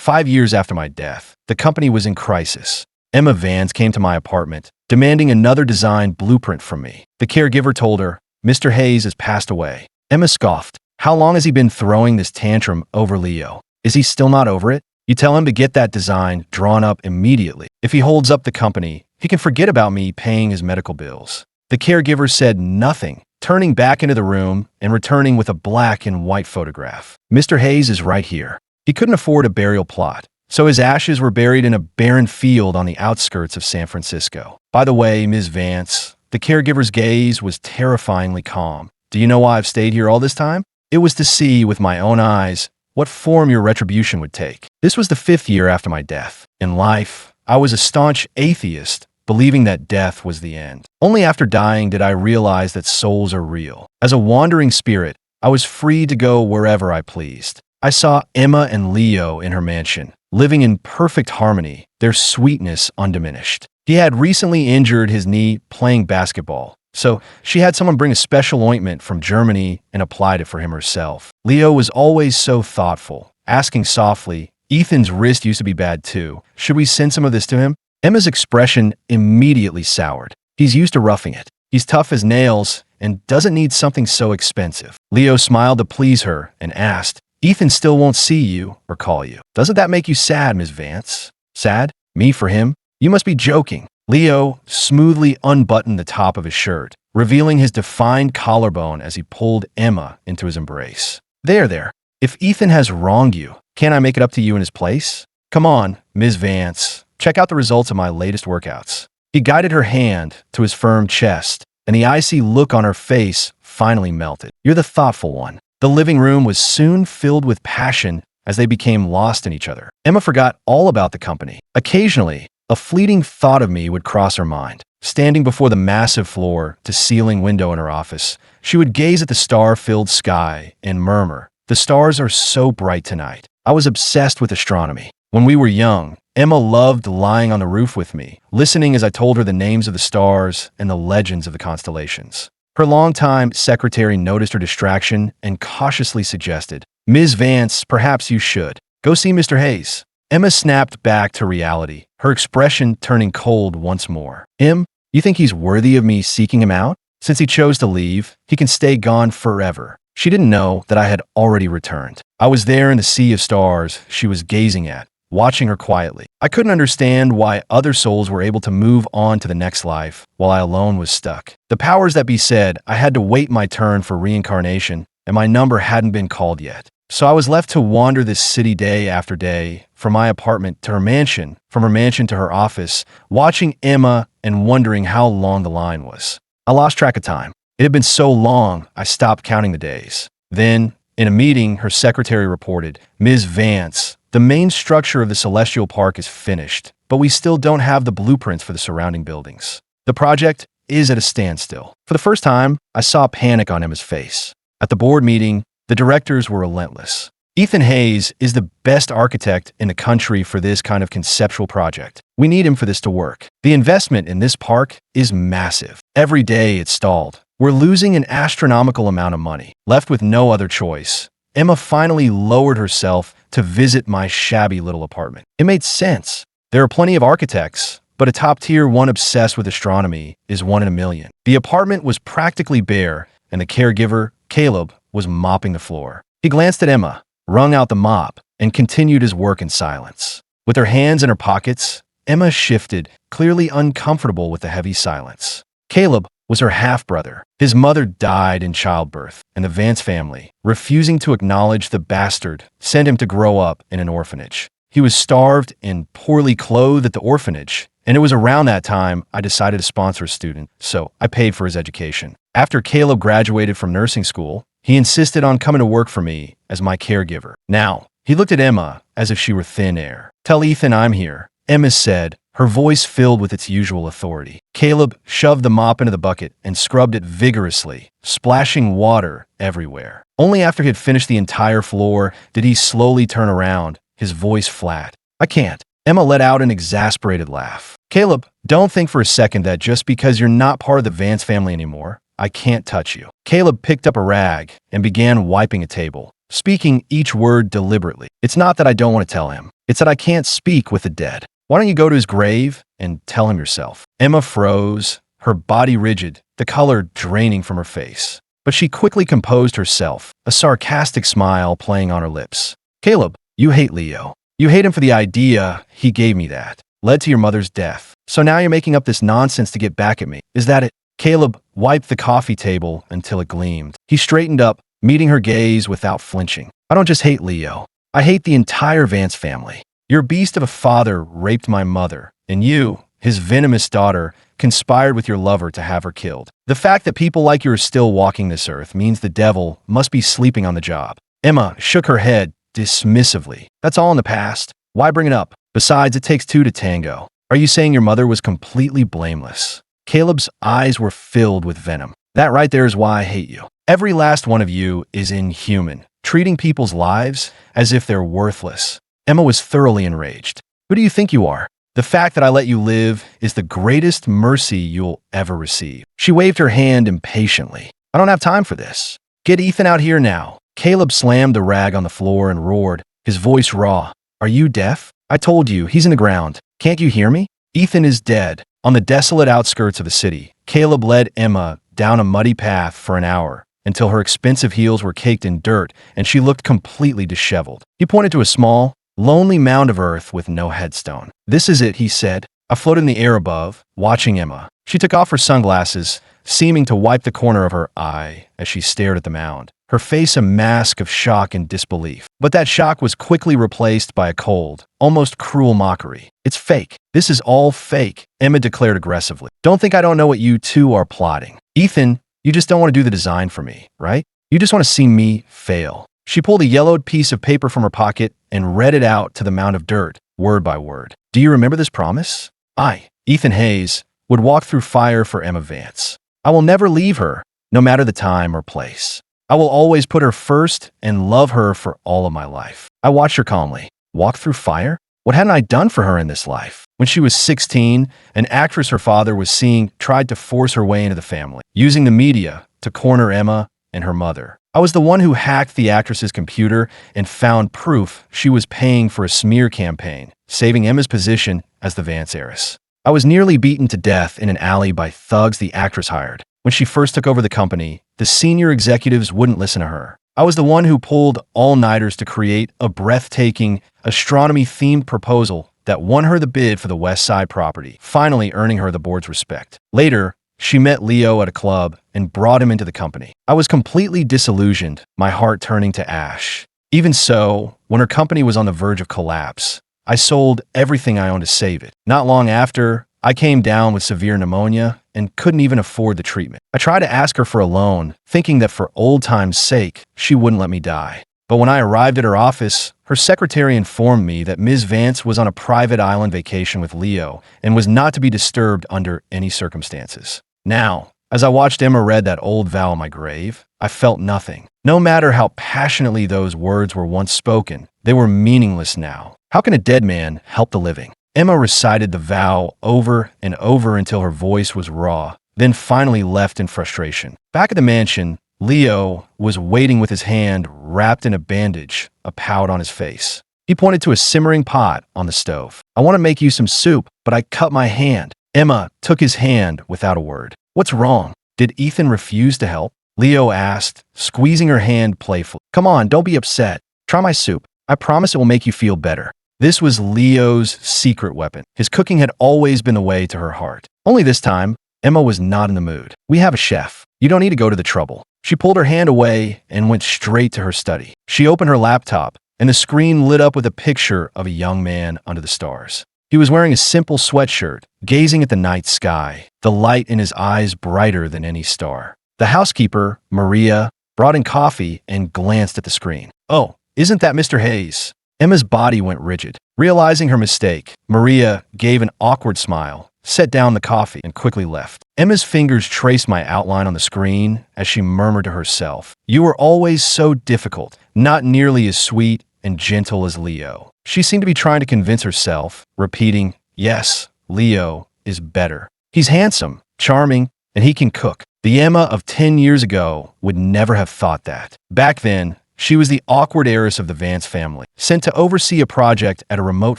5 years after my death, the company was in crisis. Emma Vance came to my apartment, demanding another design blueprint from me. The caregiver told her, "Mr. Hayes has passed away." Emma scoffed. "How long has he been throwing this tantrum over Leo? Is he still not over it? You tell him to get that design drawn up immediately. If he holds up the company, he can forget about me paying his medical bills." The caregiver said nothing, turning back into the room and returning with a black and white photograph. "Mr. Hayes is right here. He couldn't afford a burial plot, so his ashes were buried in a barren field on the outskirts of San Francisco. By the way, Ms. Vance," the caregiver's gaze was terrifyingly calm, "do you know why I've stayed here all this time? It was to see with my own eyes what form your retribution would take. This was the 5th year after my death. In life, I was a staunch atheist, believing that death was the end. Only after dying did I realize that souls are real. As a wandering spirit, I was free to go wherever I pleased. I saw Emma and Leo in her mansion, living in perfect harmony, their sweetness undiminished. He had recently injured his knee playing basketball, so she had someone bring a special ointment from Germany and applied it for him herself. Leo was always so thoughtful, asking softly, "Ethan's wrist used to be bad too. Should we send some of this to him?" Emma's expression immediately soured. "He's used to roughing it. He's tough as nails and doesn't need something so expensive." Leo smiled to please her and asked, "Ethan still won't see you or call you. Doesn't that make you sad, Ms. Vance?" "Sad? Me for him? You must be joking." Leo smoothly unbuttoned the top of his shirt, revealing his defined collarbone as he pulled Emma into his embrace. There. If Ethan has wronged you, can't I make it up to you in his place? Come on, Ms. Vance. Check out the results of my latest workouts." He guided her hand to his firm chest, and the icy look on her face finally melted. "You're the thoughtful one." The living room was soon filled with passion as they became lost in each other. Emma forgot all about the company. Occasionally, a fleeting thought of me would cross her mind. Standing before the massive floor-to-ceiling window in her office, she would gaze at the star-filled sky and murmur, "The stars are so bright tonight." I was obsessed with astronomy. When we were young, Emma loved lying on the roof with me, listening as I told her the names of the stars and the legends of the constellations. Her longtime secretary noticed her distraction and cautiously suggested, "Ms. Vance, perhaps you should go see Mr. Hayes." Emma snapped back to reality, her expression turning cold once more. You think he's worthy of me seeking him out? Since he chose to leave, he can stay gone forever." She didn't know that I had already returned. I was there in the sea of stars she was gazing at, watching her quietly. I couldn't understand why other souls were able to move on to the next life, while I alone was stuck. The powers that be said I had to wait my turn for reincarnation, and my number hadn't been called yet. So I was left to wander this city day after day, from my apartment to her mansion, from her mansion to her office, watching Emma and wondering how long the line was. I lost track of time. It had been so long, I stopped counting the days. Then, in a meeting, her secretary reported, "Ms. Vance, the main structure of the Celestial Park is finished, but we still don't have the blueprints for the surrounding buildings. The project is at a standstill." For the first time, I saw panic on Emma's face. At the board meeting, the directors were relentless. "Ethan Hayes is the best architect in the country for this kind of conceptual project. We need him for this to work. The investment in this park is massive. Every day it's stalled. We're losing an astronomical amount of money." Left with no other choice, Emma finally lowered herself to visit my shabby little apartment. It made sense. There are plenty of architects, but a top-tier one obsessed with astronomy is one in a million. The apartment was practically bare, and the caregiver, Caleb, was mopping the floor. He glanced at Emma, wrung out the mop, and continued his work in silence. With her hands in her pockets, Emma shifted, clearly uncomfortable with the heavy silence. Caleb was her half-brother. His mother died in childbirth, and the Vance family, refusing to acknowledge the bastard, sent him to grow up in an orphanage. He was starved and poorly clothed at the orphanage, and it was around that time I decided to sponsor a student, so I paid for his education. After Caleb graduated from nursing school, he insisted on coming to work for me as my caregiver. Now, he looked at Emma as if she were thin air. "Tell Ethan I'm here," Emma said, her voice filled with its usual authority. Caleb shoved the mop into the bucket and scrubbed it vigorously, splashing water everywhere. Only after he had finished the entire floor did he slowly turn around, his voice flat. "I can't." Emma let out an exasperated laugh. "Caleb, don't think for a second that just because you're not part of the Vance family anymore, I can't touch you." Caleb picked up a rag and began wiping a table, speaking each word deliberately. "It's not that I don't want to tell him. It said I can't speak with the dead. Why don't you go to his grave and tell him yourself? Emma froze, her body rigid, the color draining from her face. But she quickly composed herself, a sarcastic smile playing on her lips. Caleb, you hate Leo. You hate him for the idea he gave me that led to your mother's death. So now you're making up this nonsense to get back at me. Is that it? Caleb wiped the coffee table until it gleamed. He straightened up, meeting her gaze without flinching. I don't just hate Leo. I hate the entire Vance family. Your beast of a father raped my mother, and you, his venomous daughter, conspired with your lover to have her killed. The fact that people like you are still walking this earth means the devil must be sleeping on the job. Emma shook her head dismissively. That's all in the past. Why bring it up? Besides, it takes two to tango. Are you saying your mother was completely blameless? Caleb's eyes were filled with venom. That right there is why I hate you. Every last one of you is inhuman, treating people's lives as if they're worthless. Emma was thoroughly enraged. Who do you think you are? The fact that I let you live is the greatest mercy you'll ever receive. She waved her hand impatiently. I don't have time for this. Get Ethan out here now. Caleb slammed the rag on the floor and roared, his voice raw. Are you deaf? I told you, he's in the ground. Can't you hear me? Ethan is dead. On the desolate outskirts of the city, Caleb led Emma down a muddy path for an hour until her expensive heels were caked in dirt and she looked completely disheveled. He pointed to a small, lonely mound of earth with no headstone. This is it, he said. I floated in the air above, watching Emma. She took off her sunglasses, seeming to wipe the corner of her eye as she stared at the mound, her face a mask of shock and disbelief. But that shock was quickly replaced by a cold, almost cruel mockery. It's fake. This is all fake, Emma declared aggressively. Don't think I don't know what you two are plotting. Ethan, you just don't want to do the design for me, right? You just want to see me fail. She pulled a yellowed piece of paper from her pocket and read it out to the mound of dirt, word by word. Do you remember this promise? I, Ethan Hayes, would walk through fire for Emma Vance. I will never leave her, no matter the time or place. I will always put her first and love her for all of my life. I watched her calmly. Walk through fire? What hadn't I done for her in this life? When she was 16, an actress her father was seeing tried to force her way into the family, using the media to corner Emma and her mother. I was the one who hacked the actress's computer and found proof she was paying for a smear campaign, saving Emma's position as the Vance heiress. I was nearly beaten to death in an alley by thugs the actress hired. When she first took over the company, the senior executives wouldn't listen to her. I was the one who pulled all-nighters to create a breathtaking, astronomy-themed proposal that won her the bid for the West Side property, finally earning her the board's respect. Later, she met Leo at a club and brought him into the company. I was completely disillusioned, my heart turning to ash. Even so, when her company was on the verge of collapse, I sold everything I owned to save it. Not long after, I came down with severe pneumonia and couldn't even afford the treatment. I tried to ask her for a loan, thinking that for old time's sake, she wouldn't let me die. But when I arrived at her office, her secretary informed me that Ms. Vance was on a private island vacation with Leo and was not to be disturbed under any circumstances. Now, as I watched Emma read that old vow on my grave, I felt nothing. No matter how passionately those words were once spoken, they were meaningless now. How can a dead man help the living? Emma recited the vow over and over until her voice was raw, then finally left in frustration. Back at the mansion, Leo was waiting with his hand wrapped in a bandage, a pout on his face. He pointed to a simmering pot on the stove. I want to make you some soup, but I cut my hand. Emma took his hand without a word. What's wrong? Did Ethan refuse to help? Leo asked, squeezing her hand playfully. Come on, don't be upset. Try my soup. I promise it will make you feel better. This was Leo's secret weapon. His cooking had always been the way to her heart. Only this time, Emma was not in the mood. We have a chef. You don't need to go to the trouble. She pulled her hand away and went straight to her study. She opened her laptop, and the screen lit up with a picture of a young man under the stars. He was wearing a simple sweatshirt, gazing at the night sky, the light in his eyes brighter than any star. The housekeeper, Maria, brought in coffee and glanced at the screen. Oh, isn't that Mr. Hayes? Emma's body went rigid. Realizing her mistake, Maria gave an awkward smile, set down the coffee, and quickly left. Emma's fingers traced my outline on the screen as she murmured to herself, "You were always so difficult, not nearly as sweet and gentle as Leo." She seemed to be trying to convince herself, repeating, "Yes, Leo is better. He's handsome, charming, and he can cook." The Emma of 10 years ago would never have thought that. Back then, She was the awkward heiress of the Vance family, sent to oversee a project at a remote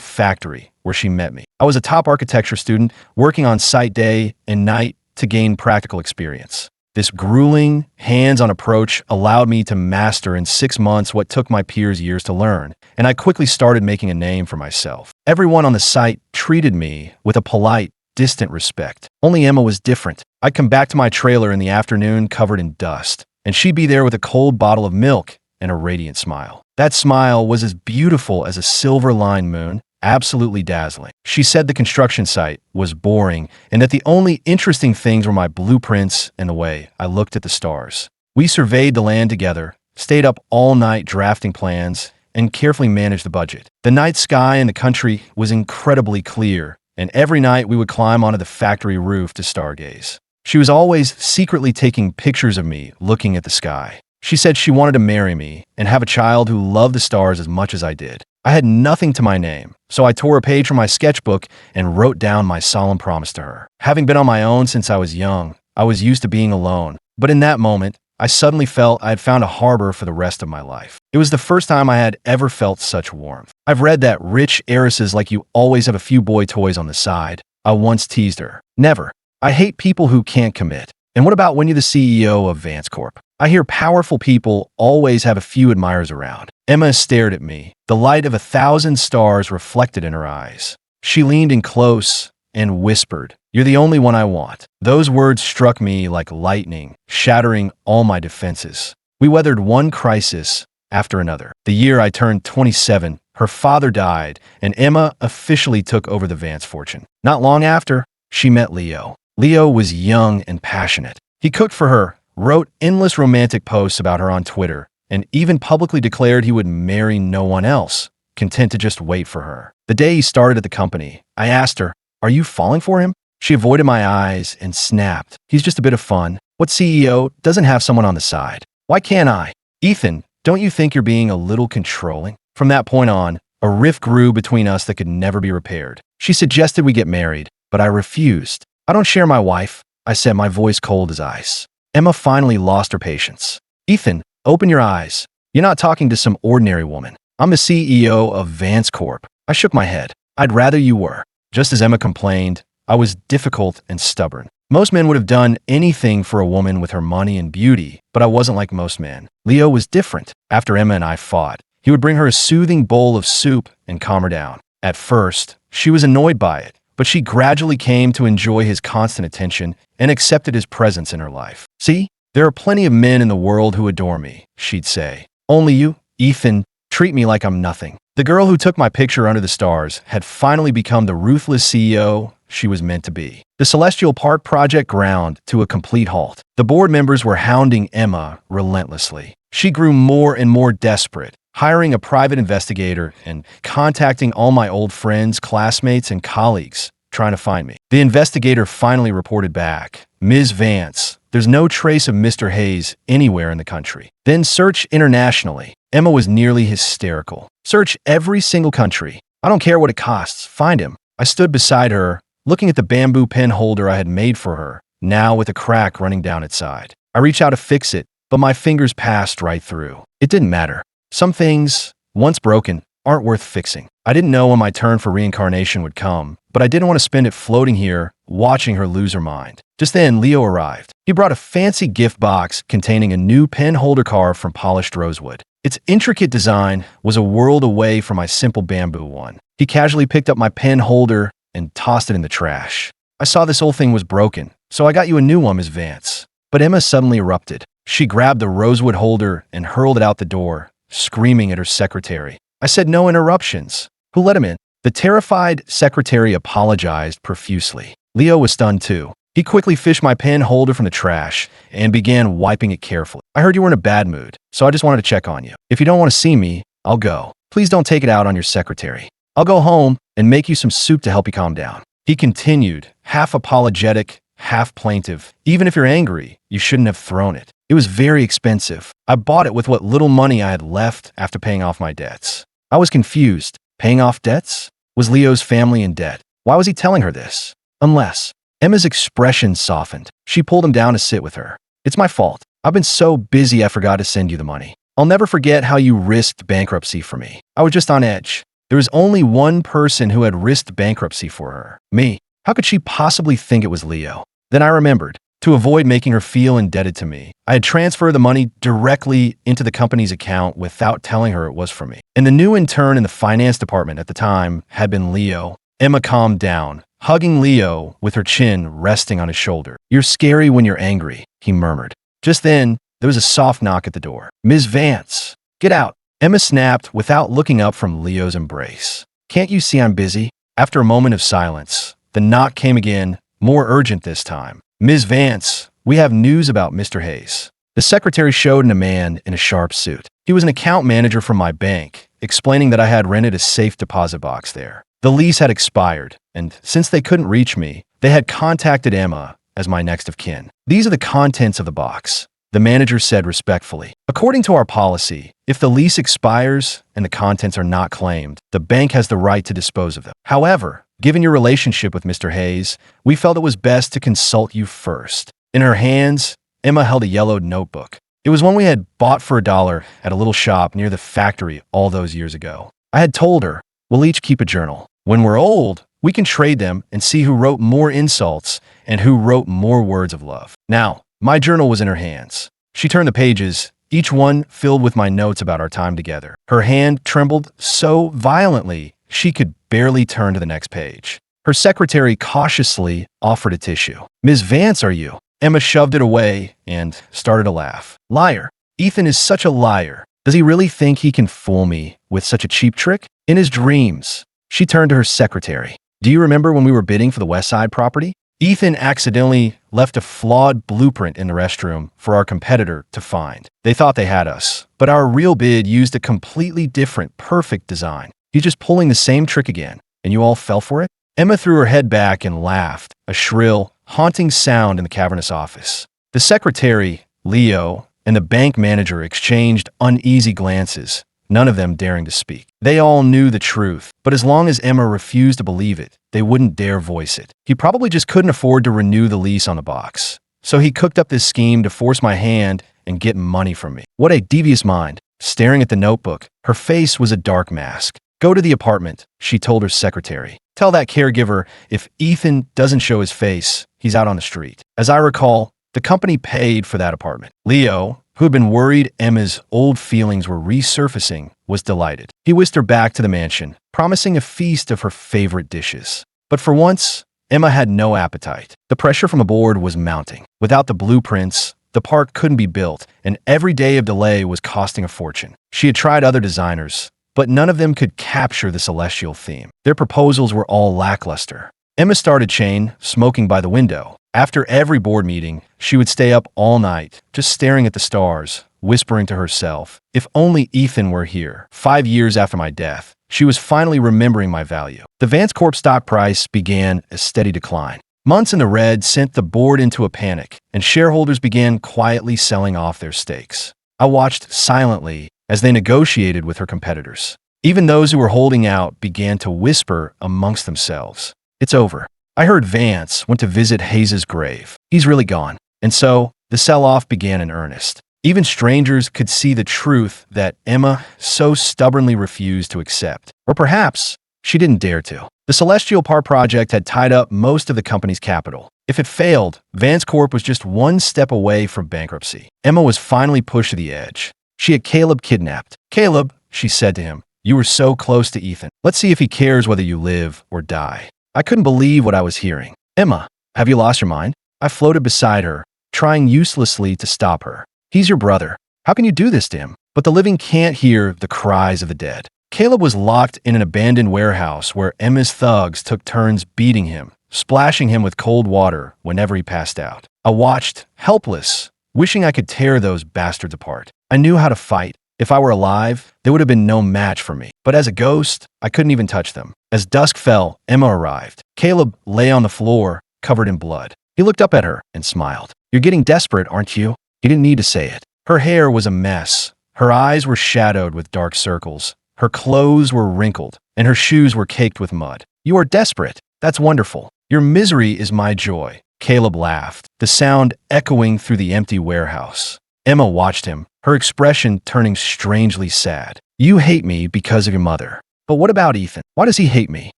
factory where she met me. I was a top architecture student working on site day and night to gain practical experience. This grueling, hands-on approach allowed me to master in 6 months what took my peers years to learn, and I quickly started making a name for myself. Everyone on the site treated me with a polite, distant respect. Only Emma was different. I'd come back to my trailer in the afternoon covered in dust, and she'd be there with a cold bottle of milk and a radiant smile. That smile was as beautiful as a silver-lined moon, absolutely dazzling. She said the construction site was boring and that the only interesting things were my blueprints and the way I looked at the stars. We surveyed the land together, stayed up all night drafting plans, and carefully managed the budget. The night sky in the country was incredibly clear, and every night we would climb onto the factory roof to stargaze. She was always secretly taking pictures of me looking at the sky. She said she wanted to marry me and have a child who loved the stars as much as I did. I had nothing to my name, so I tore a page from my sketchbook and wrote down my solemn promise to her. Having been on my own since I was young, I was used to being alone. But in that moment, I suddenly felt I had found a harbor for the rest of my life. It was the first time I had ever felt such warmth. I've read that rich heiresses like you always have a few boy toys on the side. I once teased her. Never. I hate people who can't commit. And what about when you're the CEO of Vance Corp? I hear powerful people always have a few admirers around. Emma stared at me, the light of 1,000 stars reflected in her eyes. She leaned in close and whispered, "You're the only one I want." Those words struck me like lightning, shattering all my defenses. We weathered one crisis after another. The year I turned 27, her father died, and Emma officially took over the Vance fortune. Not long after, she met Leo. Leo was young and passionate. He cooked for her, wrote endless romantic posts about her on Twitter, and even publicly declared he would marry no one else, content to just wait for her. The day he started at the company, I asked her, "Are you falling for him?" She avoided my eyes and snapped, "He's just a bit of fun. What CEO doesn't have someone on the side? Why can't I?" "Ethan, don't you think you're being a little controlling?" From that point on, a rift grew between us that could never be repaired. She suggested we get married, but I refused. "I don't share my wife," I said, my voice cold as ice. Emma finally lost her patience. "Ethan, open your eyes. You're not talking to some ordinary woman. I'm the CEO of Vance Corp." I shook my head. "I'd rather you were." Just as Emma complained, I was difficult and stubborn. Most men would have done anything for a woman with her money and beauty, but I wasn't like most men. Leo was different. After Emma and I fought, he would bring her a soothing bowl of soup and calm her down. At first, she was annoyed by it, but she gradually came to enjoy his constant attention and accepted his presence in her life. "See, there are plenty of men in the world who adore me," she'd say. "Only you, Ethan, treat me like I'm nothing." The girl who took my picture under the stars had finally become the ruthless CEO she was meant to be. The Celestial Park project ground to a complete halt. The board members were hounding Emma relentlessly. She grew more and more desperate, hiring a private investigator and contacting all my old friends, classmates, and colleagues, trying to find me. The investigator finally reported back, "Ms. Vance, there's no trace of Mr. Hayes anywhere in the country." Then search internationally. Emma was nearly hysterical. "Search every single country. I don't care what it costs. Find him." I stood beside her, looking at the bamboo pen holder I had made for her, now with a crack running down its side. I reached out to fix it, but my fingers passed right through. It didn't matter. Some things, once broken, aren't worth fixing. I didn't know when my turn for reincarnation would come, but I didn't want to spend it floating here, watching her lose her mind. Just then, Leo arrived. He brought a fancy gift box containing a new pen holder carved from polished rosewood. Its intricate design was a world away from my simple bamboo one. He casually picked up my pen holder and tossed it in the trash. "I saw this old thing was broken, so I got you a new one, Ms. Vance." But Emma suddenly erupted. She grabbed the rosewood holder and hurled it out the door, screaming at her secretary. I said no interruptions. Who let him in? The terrified secretary apologized profusely. Leo was stunned too. He quickly fished my pen holder from the trash and began wiping it carefully. "I heard you were in a bad mood, so I just wanted to check on you. If you don't want to see me, I'll go. Please don't take it out on your secretary. I'll go home and make you some soup to help you calm down." He continued, half apologetic, half plaintive. "Even if you're angry, you shouldn't have thrown it. It was very expensive. I bought it with what little money I had left after paying off my debts." I was confused. Paying off debts? Was Leo's family in debt? Why was he telling her this? Unless... Emma's expression softened. She pulled him down to sit with her. "It's my fault. I've been so busy I forgot to send you the money." I'll never forget how you risked bankruptcy for me. I was just on edge. There was only one person who had risked bankruptcy for her. Me. How could she possibly think it was Leo? Then I remembered. To avoid making her feel indebted to me, I had transferred the money directly into the company's account without telling her it was from me. And the new intern in the finance department at the time had been Leo. Emma calmed down, hugging Leo with her chin resting on his shoulder. "You're scary when you're angry," he murmured. Just then, there was a soft knock at the door. "Ms. Vance, get out." Emma snapped without looking up from Leo's embrace. "Can't you see I'm busy?" After a moment of silence, the knock came again, more urgent this time. "Ms. Vance, we have news about Mr. Hayes." The secretary showed in a man in a sharp suit. He was an account manager from my bank, explaining that I had rented a safe deposit box there. The lease had expired, and since they couldn't reach me, they had contacted Emma as my next of kin. "These are the contents of the box," the manager said respectfully. "According to our policy, if the lease expires and the contents are not claimed, the bank has the right to dispose of them. However, given your relationship with Mr. Hayes, we felt it was best to consult you first." In her hands, Emma held a yellowed notebook. It was one we had bought for $1 at a little shop near the factory all those years ago. I had told her, "We'll each keep a journal. When we're old, we can trade them and see who wrote more insults and who wrote more words of love." Now, my journal was in her hands. She turned the pages, each one filled with my notes about our time together. Her hand trembled so violently she could barely turn to the next page. Her secretary cautiously offered a tissue. "Ms. Vance, are you?" Emma shoved it away and started to laugh. "Liar. Ethan is such a liar. Does he really think he can fool me with such a cheap trick? In his dreams." She turned to her secretary. "Do you remember when we were bidding for the West Side property? Ethan accidentally left a flawed blueprint in the restroom for our competitor to find. They thought they had us, but our real bid used a completely different, perfect design. He's just pulling the same trick again, and you all fell for it?" Emma threw her head back and laughed, a shrill, haunting sound in the cavernous office. The secretary, Leo, and the bank manager exchanged uneasy glances, none of them daring to speak. They all knew the truth, but as long as Emma refused to believe it, they wouldn't dare voice it. He probably just couldn't afford to renew the lease on the box. So he cooked up this scheme to force my hand and get money from me. What a devious mind. Staring at the notebook, her face was a dark mask. "Go to the apartment," she told her secretary. "Tell that caregiver if Ethan doesn't show his face, he's out on the street." As I recall, the company paid for that apartment. Leo, who had been worried Emma's old feelings were resurfacing, was delighted. He whisked her back to the mansion, promising a feast of her favorite dishes. But for once, Emma had no appetite. The pressure from the board was mounting. Without the blueprints, the park couldn't be built, and every day of delay was costing a fortune. She had tried other designers, but none of them could capture the celestial theme. Their proposals were all lackluster. Emma started chain smoking by the window. After every board meeting, she would stay up all night, just staring at the stars, whispering to herself, "If only Ethan were here." 5 years after my death, she was finally remembering my value. The Vance Corp stock price began a steady decline. Months in the red sent the board into a panic, and shareholders began quietly selling off their stakes. I watched silently as they negotiated with her competitors. Even those who were holding out began to whisper amongst themselves, "It's over." I heard Vance went to visit Hayes' grave. He's really gone. And so, the sell-off began in earnest. Even strangers could see the truth that Emma so stubbornly refused to accept. Or perhaps, she didn't dare to. The Celestial Park project had tied up most of the company's capital. If it failed, Vance Corp was just one step away from bankruptcy. Emma was finally pushed to the edge. She had Caleb kidnapped. "Caleb," she said to him, "you were so close to Ethan. Let's see if he cares whether you live or die." I couldn't believe what I was hearing. "Emma, have you lost your mind?" I floated beside her, trying uselessly to stop her. "He's your brother. How can you do this to him?" But the living can't hear the cries of the dead. Caleb was locked in an abandoned warehouse where Emma's thugs took turns beating him, splashing him with cold water whenever he passed out. I watched, helpless, wishing I could tear those bastards apart. I knew how to fight. If I were alive, there would have been no match for me. But as a ghost, I couldn't even touch them. As dusk fell, Emma arrived. Caleb lay on the floor, covered in blood. He looked up at her and smiled. "You're getting desperate, aren't you?" He didn't need to say it. Her hair was a mess. Her eyes were shadowed with dark circles. Her clothes were wrinkled, and her shoes were caked with mud. "You are desperate. That's wonderful. Your misery is my joy." Caleb laughed, the sound echoing through the empty warehouse. Emma watched him, her expression turning strangely sad. You hate me because of your mother. But what about Ethan? Why does he hate me?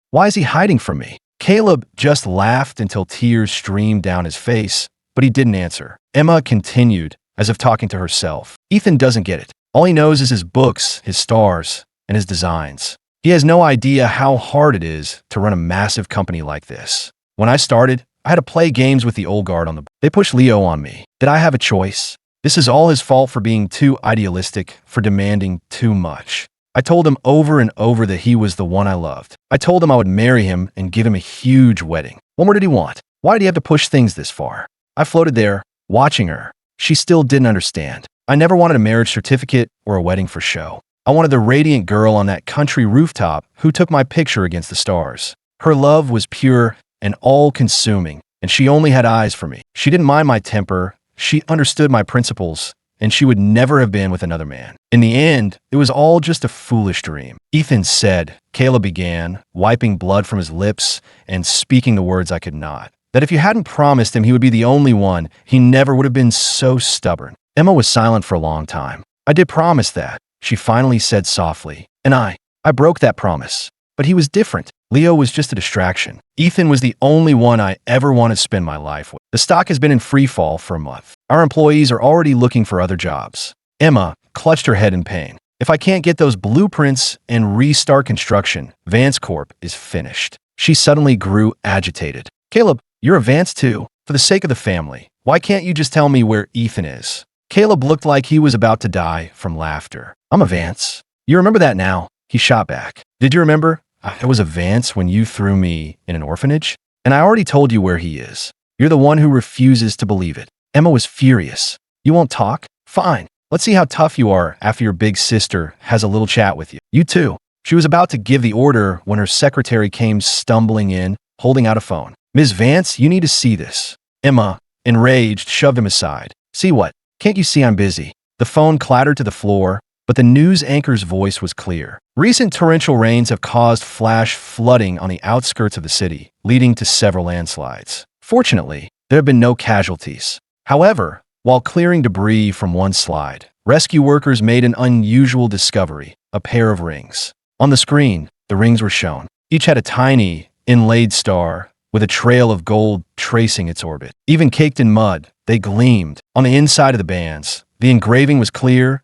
Why is he hiding from me? Caleb just laughed until tears streamed down his face, but he didn't answer. Emma continued, as if talking to herself. Ethan doesn't get it. All he knows is his books, his stars, and his designs. He has no idea how hard it is to run a massive company like this. When I started, I had to play games with the old guard on the board. They pushed Leo on me. Did I have a choice? This is all his fault for being too idealistic, for demanding too much. I told him over and over that he was the one I loved. I told him I would marry him and give him a huge wedding. What more did he want? Why did he have to push things this far? I floated there, watching her. She still didn't understand. I never wanted a marriage certificate or a wedding for show. I wanted the radiant girl on that country rooftop who took my picture against the stars. Her love was pure and all-consuming, and she only had eyes for me. She didn't mind my temper, she understood my principles, and she would never have been with another man. In the end, it was all just a foolish dream. Ethan said, Caleb began, wiping blood from his lips and speaking the words I could not. That if you hadn't promised him he would be the only one, he never would have been so stubborn. Emma was silent for a long time. I did promise that, she finally said softly. And I broke that promise. But he was different. Leo was just a distraction. Ethan was the only one I ever wanted to spend my life with. The stock has been in free fall for a month. Our employees are already looking for other jobs. Emma clutched her head in pain. If I can't get those blueprints and restart construction, Vance Corp is finished. She suddenly grew agitated. Caleb, you're a Vance too. For the sake of the family, why can't you just tell me where Ethan is? Caleb looked like he was about to die from laughter. I'm a Vance. You remember that now? He shot back. Did you remember? I was a Vance when you threw me in an orphanage? And I already told you where he is. You're the one who refuses to believe it. Emma was furious. You won't talk? Fine. Let's see how tough you are after your big sister has a little chat with you. You too. She was about to give the order when her secretary came stumbling in, holding out a phone. Ms. Vance, you need to see this. Emma, enraged, shoved him aside. See what? Can't you see I'm busy? The phone clattered to the floor, but the news anchor's voice was clear. Recent torrential rains have caused flash flooding on the outskirts of the city, leading to several landslides. Fortunately, there have been no casualties. However, while clearing debris from one slide, rescue workers made an unusual discovery, a pair of rings. On the screen, the rings were shown. Each had a tiny, inlaid star, with a trail of gold tracing its orbit. Even caked in mud, they gleamed. On the inside of the bands, the engraving was clear,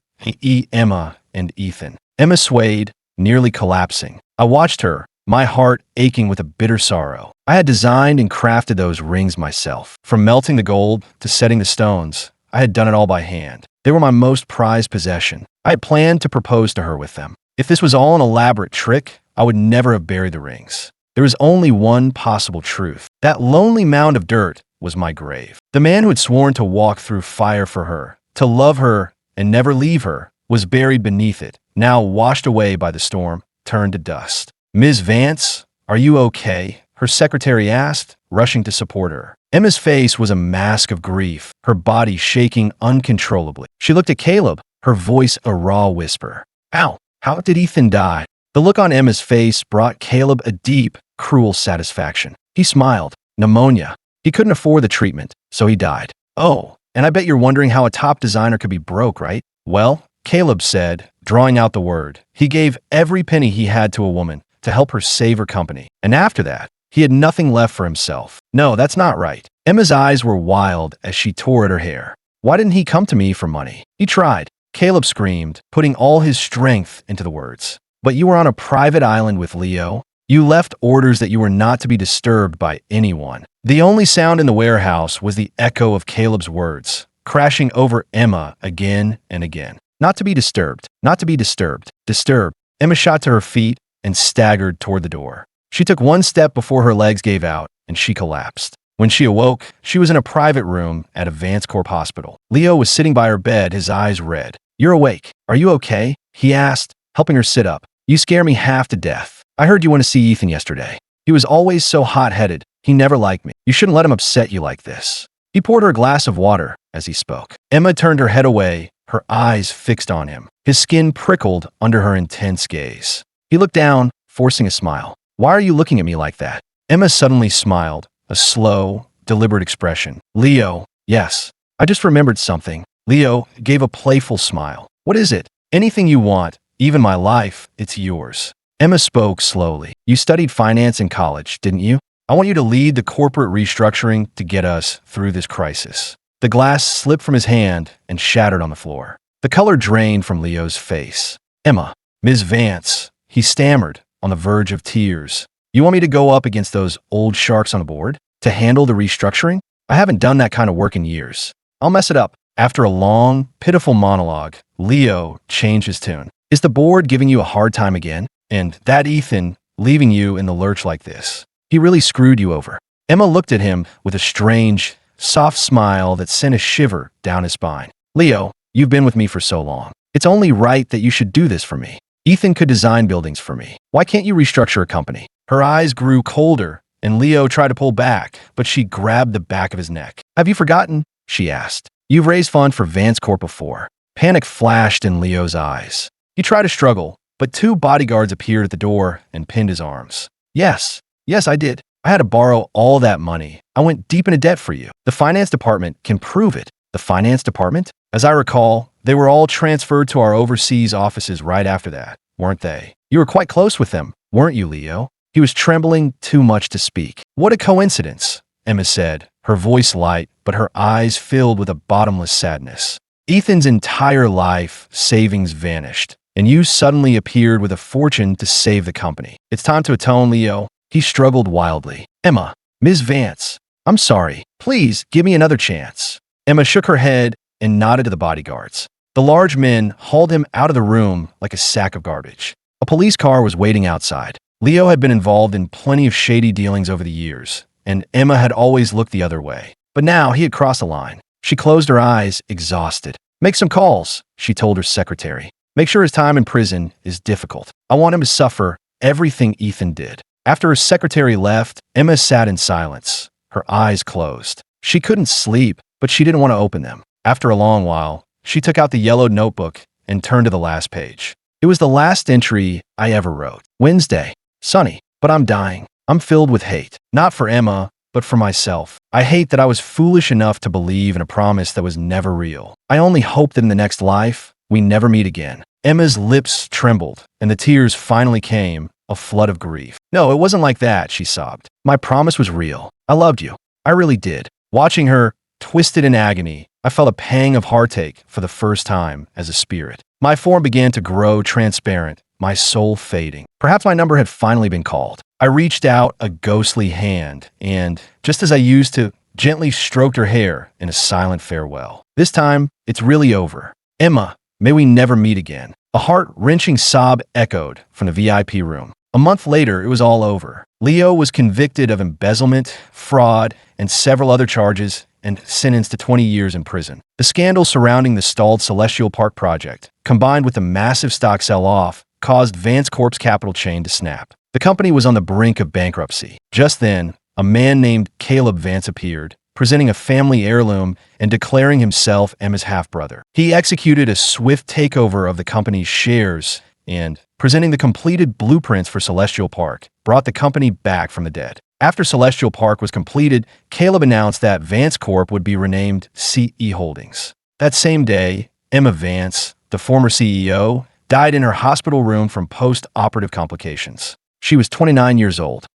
Emma and Ethan. Emma swayed, nearly collapsing. I watched her, my heart aching with a bitter sorrow. I had designed and crafted those rings myself. From melting the gold to setting the stones, I had done it all by hand. They were my most prized possession. I had planned to propose to her with them. If this was all an elaborate trick, I would never have buried the rings. There was only one possible truth. That lonely mound of dirt was my grave. The man who had sworn to walk through fire for her, to love her and never leave her, was buried beneath it, now washed away by the storm, turned to dust. Ms. Vance, are you okay? Her secretary asked, rushing to support her. Emma's face was a mask of grief, her body shaking uncontrollably. She looked at Caleb, her voice a raw whisper. Ow, how did Ethan die? The look on Emma's face brought Caleb a deep, cruel satisfaction. He smiled. Pneumonia. He couldn't afford the treatment, so he died. Oh, and I bet you're wondering how a top designer could be broke, right? Well, Caleb said, drawing out the word, he gave every penny he had to a woman to help her save her company. And after that, he had nothing left for himself. No, that's not right. Emma's eyes were wild as she tore at her hair. Why didn't he come to me for money? He tried. Caleb screamed, putting all his strength into the words. But you were on a private island with Leo. You left orders that you were not to be disturbed by anyone. The only sound in the warehouse was the echo of Caleb's words, crashing over Emma again and again. Not to be disturbed, not to be disturbed, disturbed. Emma shot to her feet and staggered toward the door. She took one step before her legs gave out and she collapsed. When she awoke, she was in a private room at a Vance Corp hospital. Leo was sitting by her bed, his eyes red. You're awake. Are you okay? He asked, helping her sit up. You scare me half to death. I heard you went to see Ethan yesterday. He was always so hot-headed. He never liked me. You shouldn't let him upset you like this. He poured her a glass of water as he spoke. Emma turned her head away, her eyes fixed on him. His skin prickled under her intense gaze. He looked down, forcing a smile. Why are you looking at me like that? Emma suddenly smiled, a slow, deliberate expression. Leo, yes. I just remembered something. Leo gave a playful smile. What is it? Anything you want, even my life, it's yours. Emma spoke slowly. You studied finance in college, didn't you? I want you to lead the corporate restructuring to get us through this crisis. The glass slipped from his hand and shattered on the floor. The color drained from Leo's face. Emma, Ms. Vance, he stammered, on the verge of tears. You want me to go up against those old sharks on the board? To handle the restructuring? I haven't done that kind of work in years. I'll mess it up. After a long, pitiful monologue, Leo changed his tune. Is the board giving you a hard time again? And that Ethan leaving you in the lurch like this? He really screwed you over. Emma looked at him with a strange, soft smile that sent a shiver down his spine. Leo, you've been with me for so long. It's only right that you should do this for me. Ethan could design buildings for me. Why can't you restructure a company? Her eyes grew colder, and Leo tried to pull back, but she grabbed the back of his neck. Have you forgotten? She asked. You've raised funds for Vance Corp before. Panic flashed in Leo's eyes. He tried to struggle, but two bodyguards appeared at the door and pinned his arms. Yes, I did. I had to borrow all that money. I went deep into debt for you. The finance department can prove it. The finance department? As I recall, they were all transferred to our overseas offices right after that, weren't they? You were quite close with them, weren't you, Leo? He was trembling too much to speak. What a coincidence, Emma said, her voice light, but her eyes filled with a bottomless sadness. Ethan's entire life savings vanished, and you suddenly appeared with a fortune to save the company. It's time to atone, Leo. He struggled wildly. Emma, Ms. Vance, I'm sorry. Please give me another chance. Emma shook her head and nodded to the bodyguards. The large men hauled him out of the room like a sack of garbage. A police car was waiting outside. Leo had been involved in plenty of shady dealings over the years, and Emma had always looked the other way. But now he had crossed a line. She closed her eyes, exhausted. Make some calls, she told her secretary. Make sure his time in prison is difficult. I want him to suffer everything Ethan did. After her secretary left, Emma sat in silence, her eyes closed. She couldn't sleep, but she didn't want to open them. After a long while, she took out the yellowed notebook and turned to the last page. It was the last entry I ever wrote. Wednesday. Sunny, but I'm dying. I'm filled with hate. Not for Emma, but for myself. I hate that I was foolish enough to believe in a promise that was never real. I only hope that in the next life, we never meet again. Emma's lips trembled, and the tears finally came, a flood of grief. No, it wasn't like that, she sobbed. My promise was real. I loved you. I really did. Watching her, twisted in agony, I felt a pang of heartache for the first time as a spirit. My form began to grow transparent, my soul fading. Perhaps my number had finally been called. I reached out a ghostly hand and, just as I used to, gently stroked her hair in a silent farewell. This time, it's really over. Emma, may we never meet again. A heart-wrenching sob echoed from the VIP room. A month later, it was all over. Leo was convicted of embezzlement, fraud, and several other charges and sentenced to 20 years in prison. The scandal surrounding the stalled Celestial Park project, combined with the massive stock sell-off, caused Vance Corp's capital chain to snap. The company was on the brink of bankruptcy. Just then, a man named Caleb Vance appeared, presenting a family heirloom and declaring himself Emma's half-brother. He executed a swift takeover of the company's shares and, presenting the completed blueprints for Celestial Park, brought the company back from the dead. After Celestial Park was completed, Caleb announced that Vance Corp would be renamed CE Holdings. That same day, Emma Vance, the former CEO, died in her hospital room from post-operative complications. She was 29 years old.